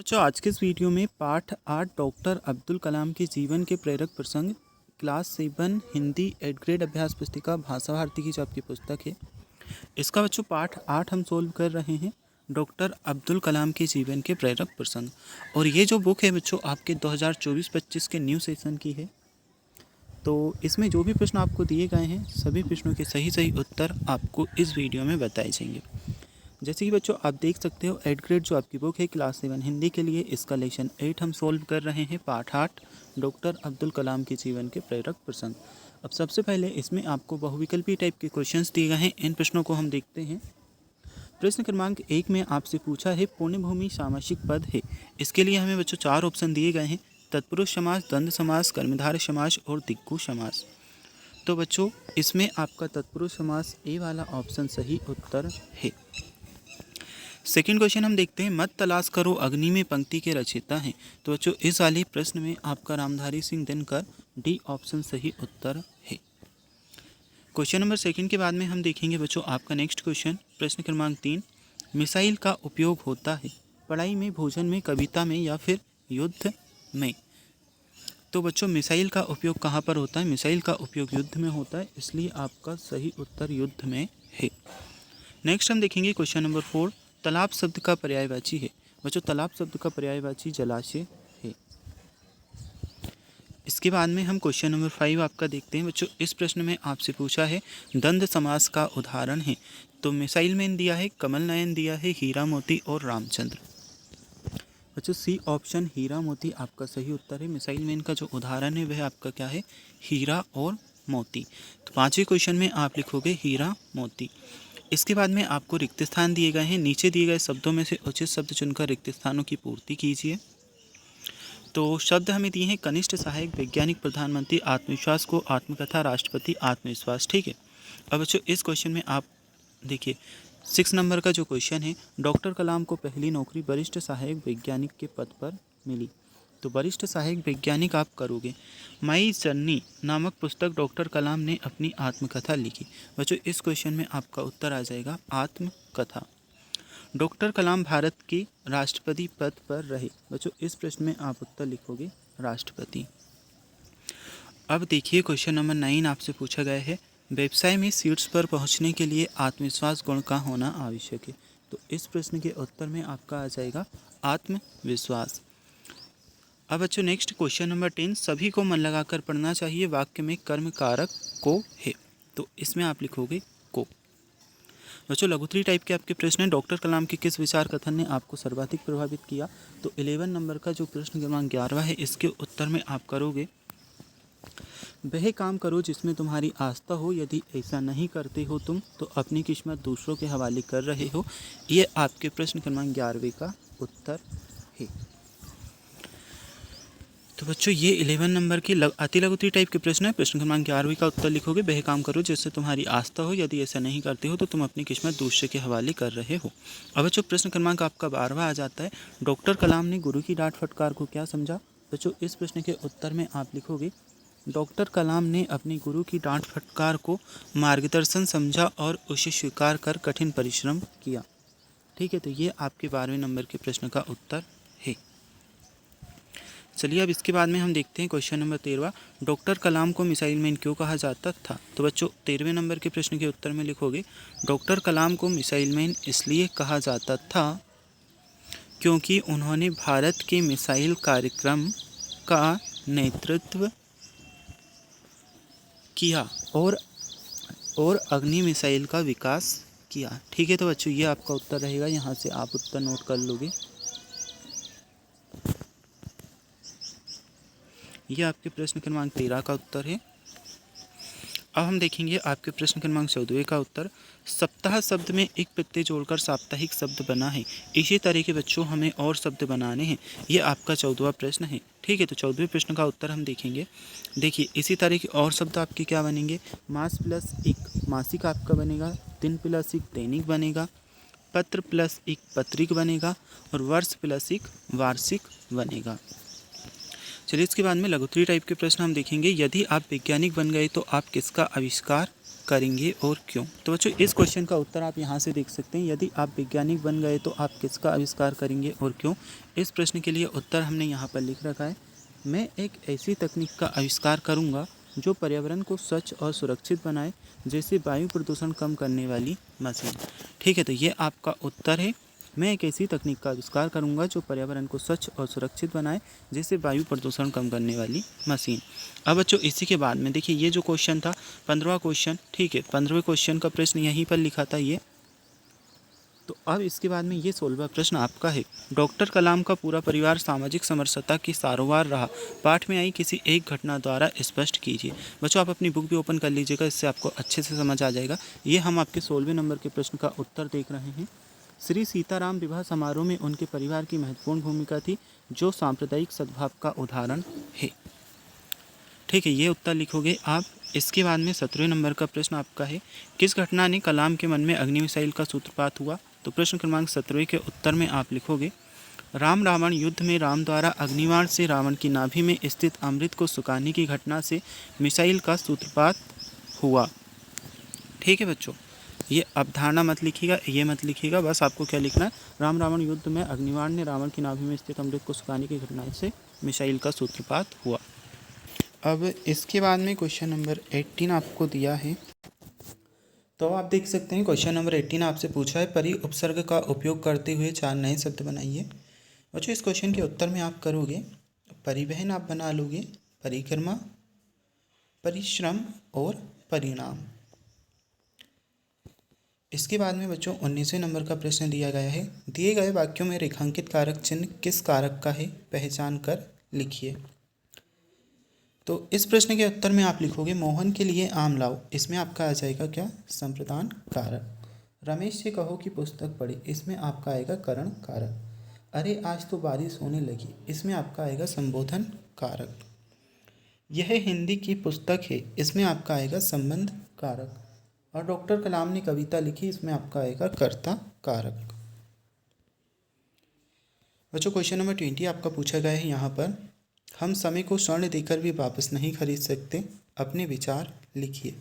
बच्चों आज के इस वीडियो में पाठ 8 डॉक्टर अब्दुल कलाम के जीवन के प्रेरक प्रसंग क्लास 7 हिंदी 8th ग्रेड अभ्यास पुस्तिका भाषा भारती की जो आपकी पुस्तक है इसका बच्चों पाठ 8 हम सोल्व कर रहे हैं। डॉक्टर अब्दुल कलाम के जीवन के प्रेरक प्रसंग और ये जो बुक है बच्चों आपके 2024-25 के न्यू सेशन की है। तो इसमें जो भी प्रश्न आपको दिए गए हैं सभी प्रश्नों के सही उत्तर आपको इस वीडियो में बताए जाएंगे। जैसे कि बच्चों आप देख सकते हो 8th ग्रेड जो आपकी बुक है क्लास 7 हिंदी के लिए इसका लेसन 8 हम सोल्व कर रहे हैं। पाठ 8 डॉक्टर अब्दुल कलाम के जीवन के प्रेरक प्रसंग। अब सबसे पहले इसमें आपको बहुविकल्पी टाइप के क्वेश्चंस दिए गए हैं। इन प्रश्नों को हम देखते हैं। प्रश्न क्रमांक 1 में आपसे पूछा है पुण्यभूमि सामासिक पद है। इसके लिए हमें बच्चों 4 ऑप्शन दिए गए हैं, तत्पुरुष समास, द्वंद्व समास, कर्मधारय समास और दिक्कु समास। तो बच्चों इसमें आपका तत्पुरुष समास ए वाला ऑप्शन सही उत्तर है। सेकंड क्वेश्चन हम देखते हैं, मत तलाश करो अग्नि में पंक्ति के रचयिता हैं। तो बच्चों इस वाले प्रश्न में आपका रामधारी सिंह दिनकर डी ऑप्शन सही उत्तर है। क्वेश्चन नंबर सेकंड के बाद में हम देखेंगे बच्चों आपका नेक्स्ट क्वेश्चन प्रश्न क्रमांक 3, मिसाइल का उपयोग होता है पढ़ाई में, भोजन में, कविता में या फिर युद्ध में। तो बच्चों मिसाइल का उपयोग कहाँ पर होता है? मिसाइल का उपयोग युद्ध में होता है, इसलिए आपका सही उत्तर युद्ध में है। नेक्स्ट हम देखेंगे क्वेश्चन नंबर 4, तालाब शब्द का पर्यायवाची है। बच्चों तालाब शब्द का पर्यायवाची जलाशय है। इसके बाद में हम क्वेश्चन नंबर 5 आपका देखते हैं। बच्चों इस प्रश्न में आपसे पूछा है द्वंद्व समास का उदाहरण है। तो मिसाइल मैन दिया है, कमल नयन दिया है, हीरा मोती और रामचंद्र। बच्चों सी ऑप्शन हीरा मोती आपका सही उत्तर है। मिसाइल मैन का जो उदाहरण है वह आपका क्या है? हीरा और मोती। तो 5वें क्वेश्चन में आप लिखोगे हीरा मोती। इसके बाद में आपको रिक्त स्थान दिए गए हैं। नीचे दिए गए शब्दों में से उचित शब्द चुनकर रिक्त स्थानों की पूर्ति कीजिए। तो शब्द हमें दिए हैं कनिष्ठ सहायक, वैज्ञानिक, प्रधानमंत्री, आत्मविश्वास को, आत्मकथा, राष्ट्रपति, आत्मविश्वास। ठीक है। अब बच्चों इस क्वेश्चन में आप देखिए 6 नंबर का जो क्वेश्चन है, डॉक्टर कलाम को पहली नौकरी वरिष्ठ सहायक वैज्ञानिक के पद पर मिली। तो वरिष्ठ सहायक वैज्ञानिक आप करोगे। माई जर्नी नामक पुस्तक डॉक्टर कलाम ने अपनी आत्मकथा लिखी। बच्चों इस क्वेश्चन में आपका उत्तर आ जाएगा आत्मकथा। डॉक्टर कलाम भारत के राष्ट्रपति पद पर रहे। बच्चों इस प्रश्न में आप उत्तर लिखोगे राष्ट्रपति। अब देखिए क्वेश्चन नंबर 9 आपसे पूछा गया है, व्यवसाय में शीर्ष पर पहुंचने के लिए आत्मविश्वास गुण का होना आवश्यक है। तो इस प्रश्न के उत्तर में आपका आ जाएगा आत्मविश्वास। अब बच्चों नेक्स्ट क्वेश्चन नंबर 10, सभी को मन लगाकर पढ़ना चाहिए वाक्य में कर्म कारक को है। तो इसमें आप लिखोगे को। बच्चों लघुत्तरी टाइप के आपके प्रश्न हैं, डॉक्टर कलाम के किस विचार कथन ने आपको सर्वाधिक प्रभावित किया। तो 11 नंबर का जो प्रश्न क्रमांक 11 है इसके उत्तर में आप करोगे वह काम करो जिसमें तुम्हारी आस्था हो, यदि ऐसा नहीं करते हो तुम तो अपनी किस्मत दूसरों के हवाले कर रहे हो। ये आपके प्रश्न क्रमांक 11वें का उत्तर है। तो बच्चों ये 11 नंबर की अति लघुत्तरी टाइप के प्रश्न है। प्रश्न क्रमांक 11वें का उत्तर लिखोगे वह काम करो जिससे तुम्हारी आस्था हो, यदि ऐसा नहीं करते हो तो तुम अपनी किस्मत दूसरे के हवाले कर रहे हो। अब बच्चों प्रश्न क्रमांक आपका 12वां आ जाता है, डॉक्टर कलाम ने गुरु की डांट फटकार को क्या समझा। बच्चों इस प्रश्न के उत्तर में आप लिखोगे डॉक्टर कलाम ने अपने गुरु की डांट फटकार को मार्गदर्शन समझा और उसे स्वीकार कर कठिन परिश्रम किया। ठीक है, तो ये आपके 12वें नंबर के प्रश्न का उत्तर है। चलिए अब इसके बाद में हम देखते हैं क्वेश्चन नंबर 13, डॉक्टर कलाम को मिसाइल मैन क्यों कहा जाता था। तो बच्चों 13वें नंबर के प्रश्न के उत्तर में लिखोगे डॉक्टर कलाम को मिसाइल मैन इसलिए कहा जाता था क्योंकि उन्होंने भारत के मिसाइल कार्यक्रम का नेतृत्व किया और अग्नि मिसाइल का विकास किया। ठीक है, तो बच्चों ये आपका उत्तर रहेगा, यहाँ से आप उत्तर नोट कर लोगे। ये आपके प्रश्न क्रमांक 13 का उत्तर है। अब हम देखेंगे आपके प्रश्न क्रमांक 14 का उत्तर, सप्ताह शब्द में एक प्रत्यय जोड़कर साप्ताहिक शब्द बना है। इसी तरह के बच्चों हमें और शब्द बनाने हैं। ये आपका 14वां प्रश्न है। ठीक है, तो 14वें प्रश्न का उत्तर हम देखेंगे। देखिए इसी तरह के और शब्द आपके क्या बनेंगे, मास प्लस एक मासिक आपका बनेगा, दिन प्लस एक दैनिक बनेगा, पत्र प्लस एक पत्रिक बनेगा और वर्ष प्लस एक वार्षिक बनेगा। चलिए इसके बाद में लघुत्तरी टाइप के प्रश्न हम देखेंगे, यदि आप वैज्ञानिक बन गए तो आप किसका आविष्कार करेंगे और क्यों? तो बच्चों इस क्वेश्चन का उत्तर आप यहाँ से देख सकते हैं। यदि आप वैज्ञानिक बन गए तो आप किसका आविष्कार करेंगे और क्यों? इस प्रश्न के लिए उत्तर हमने यहाँ पर लिख रखा है, मैं एक ऐसी तकनीक का आविष्कार करूँगा जो पर्यावरण को स्वच्छ और सुरक्षित बनाए, जैसे वायु प्रदूषण कम करने वाली मशीन। ठीक है, तो ये आपका उत्तर है, मैं एक ऐसी तकनीक का आविष्कार करूंगा जो पर्यावरण को स्वच्छ और सुरक्षित बनाए, जैसे वायु प्रदूषण कम करने वाली मशीन। अब बच्चों इसी के बाद में देखिए, ये जो क्वेश्चन था 15वां क्वेश्चन, ठीक है, 15वें क्वेश्चन का प्रश्न यहीं पर लिखा था ये। तो अब इसके बाद में ये 16वां प्रश्न आपका है, डॉक्टर कलाम का पूरा परिवार सामाजिक समरसता की सारोवार रहा, पाठ में आई किसी एक घटना द्वारा स्पष्ट कीजिए। बच्चों आप अपनी बुक भी ओपन कर लीजिएगा, इससे आपको अच्छे से समझ आ जाएगा। ये हम आपके 16वें नंबर के प्रश्न का उत्तर देख रहे हैं। श्री सीताराम विवाह समारोह में उनके परिवार की महत्वपूर्ण भूमिका थी, जो सांप्रदायिक सद्भाव का उदाहरण है। ठीक है, ये उत्तर लिखोगे आप। इसके बाद में 17वें नंबर का प्रश्न आपका है, किस घटना ने कलाम के मन में अग्नि मिसाइल का सूत्रपात हुआ? तो प्रश्न क्रमांक 17 के उत्तर में आप लिखोगे, राम रावण युद्ध में राम द्वारा अग्निबाण से रावण की नाभि में स्थित अमृत को सुखाने की घटना से मिसाइल का सूत्रपात हुआ। ठीक है बच्चों, ये अवधारणा मत लिखिएगा, ये मत लिखिएगा, बस आपको क्या लिखना है, राम रावण युद्ध में अग्निबाण ने रावण की नाभि में स्थित अमृत को सुखाने की घटना से मिसाइल का सूत्रपात हुआ। अब इसके बाद में क्वेश्चन नंबर 18 आपको दिया है, तो आप देख सकते हैं क्वेश्चन नंबर 18 आपसे पूछा है, परि उपसर्ग का उपयोग करते हुए 4 नए शब्द बनाइए। बच्चों इस क्वेश्चन के उत्तर में आप करोगे, परिवहन आप बना लोगे, परिक्रमा, परिश्रम और परिणाम। इसके बाद में बच्चों 19वें नंबर का प्रश्न दिया गया है, दिए गए वाक्यों में रेखांकित कारक चिन्ह किस कारक का है, पहचान कर लिखिए। तो इस प्रश्न के उत्तर में आप लिखोगे, मोहन के लिए आम लाओ, इसमें आपका आ जाएगा क्या, संप्रदान कारक। रमेश से कहो कि पुस्तक पढ़े, इसमें आपका आएगा करण कारक। अरे आज तो बारिश होने लगी, इसमें आपका आएगा संबोधन कारक। यह हिंदी की पुस्तक है, इसमें आपका आएगा संबंध कारक। और डॉक्टर कलाम ने कविता लिखी, इसमें आपका आएगा कर्ता कारक। बच्चों क्वेश्चन नंबर 20 आपका पूछा गया है यहाँ पर, हम समय को स्वर्ण देकर भी वापस नहीं खरीद सकते, अपने विचार लिखिए।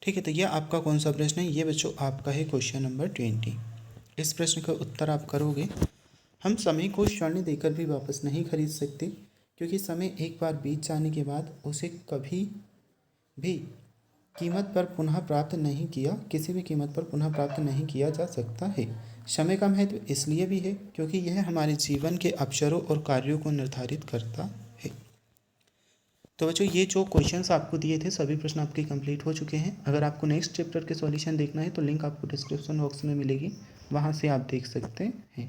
ठीक है, तो यह आपका कौन सा प्रश्न है, ये बच्चों आपका है क्वेश्चन नंबर 20। इस प्रश्न का उत्तर आप करोगे, हम समय को स्वर्ण देकर भी वापस नहीं खरीद सकते, क्योंकि समय एक बार बीत जाने के बाद उसे कभी भी कीमत पर पुनः प्राप्त नहीं किया, किसी भी कीमत पर पुनः प्राप्त नहीं किया जा सकता है। समय का महत्व इसलिए भी है क्योंकि यह हमारे जीवन के अवसरों और कार्यों को निर्धारित करता है। तो बच्चों ये जो क्वेश्चंस आपको दिए थे सभी प्रश्न आपके कंप्लीट हो चुके हैं। अगर आपको नेक्स्ट चैप्टर के सॉल्यूशन देखना है तो लिंक आपको डिस्क्रिप्शन बॉक्स में मिलेगी, वहाँ से आप देख सकते हैं।